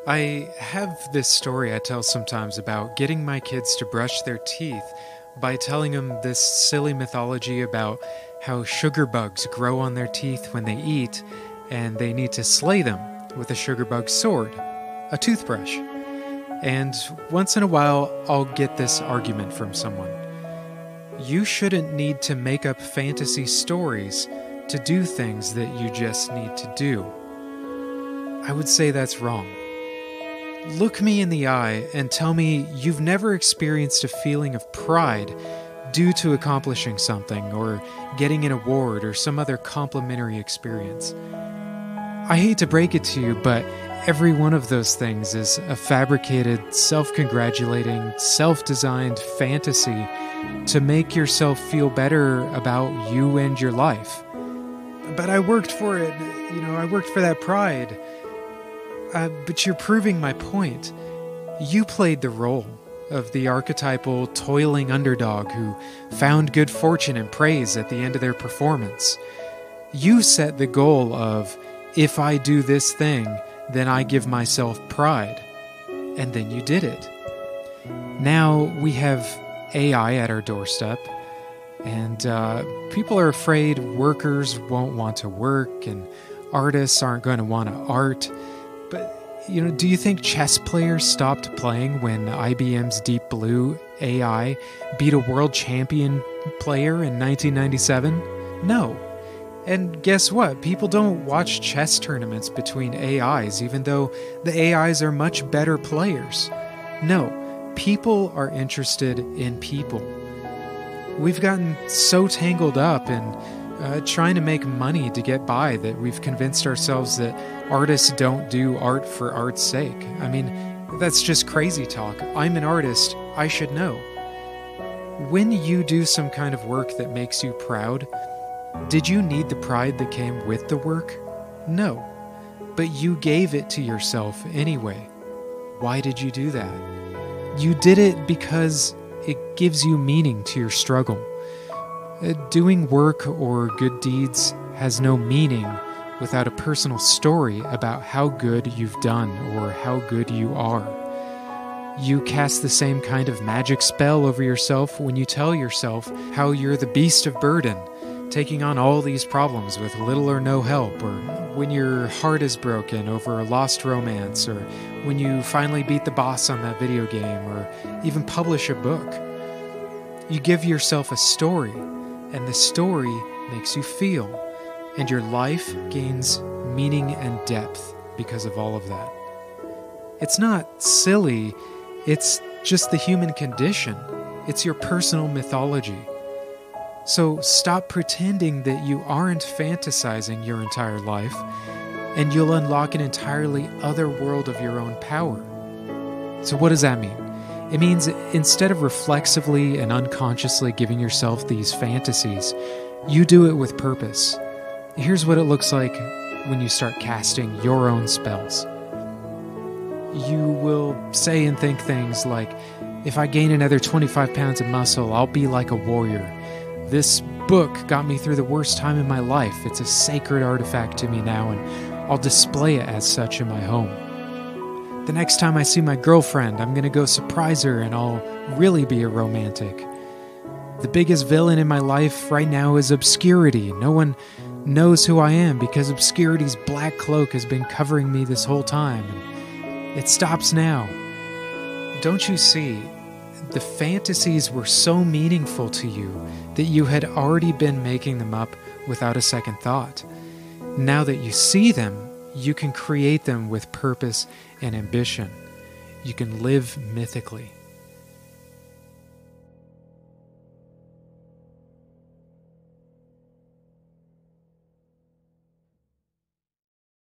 I have this story I tell sometimes about getting my kids to brush their teeth by telling them this silly mythology about how sugar bugs grow on their teeth when they eat, and they need to slay them with a sugar bug sword, a toothbrush. And once in a while, I'll get this argument from someone. You shouldn't need to make up fantasy stories to do things that you just need to do. I would say that's wrong. Look me in the eye and tell me you've never experienced a feeling of pride due to accomplishing something or getting an award or some other complimentary experience. I hate to break it to you, but every one of those things is a fabricated, self-congratulating, self-designed fantasy to make yourself feel better about you and your life. But I worked for it, I worked for that pride. But you're proving my point. You played the role of the archetypal, toiling underdog who found good fortune and praise at the end of their performance. You set the goal of, if I do this thing, then I give myself pride. And then you did it. Now we have AI at our doorstep, and people are afraid workers won't want to work, and artists aren't going to want to art. But, do you think chess players stopped playing when IBM's Deep Blue AI beat a world champion player in 1997? No. And guess what? People don't watch chess tournaments between AIs, even though the AIs are much better players. No, people are interested in people. We've gotten so tangled up in trying to make money to get by that we've convinced ourselves that artists don't do art for art's sake. I mean, that's just crazy talk. I'm an artist, I should know. When you do some kind of work that makes you proud, did you need the pride that came with the work? No. But you gave it to yourself anyway. Why did you do that? You did it because it gives you meaning to your struggle. Doing work or good deeds has no meaning without a personal story about how good you've done or how good you are. You cast the same kind of magic spell over yourself when you tell yourself how you're the beast of burden, taking on all these problems with little or no help, or when your heart is broken over a lost romance, or when you finally beat the boss on that video game, or even publish a book. You give yourself a story, and the story makes you feel, and your life gains meaning and depth because of all of that. It's not silly, it's just the human condition. It's your personal mythology. So stop pretending that you aren't fantasizing your entire life, and you'll unlock an entirely other world of your own power. So what does that mean? It means instead of reflexively and unconsciously giving yourself these fantasies, you do it with purpose. Here's what it looks like when you start casting your own spells. You will say and think things like, if I gain another 25 pounds of muscle, I'll be like a warrior. This book got me through the worst time in my life. It's a sacred artifact to me now, and I'll display it as such in my home. The next time I see my girlfriend, I'm going to go surprise her, and I'll really be a romantic. The biggest villain in my life right now is obscurity. No one knows who I am because obscurity's black cloak has been covering me this whole time, and it stops now. Don't you see? The fantasies were so meaningful to you that you had already been making them up without a second thought. Now that you see them, you can create them with purpose and ambition. You can live mythically.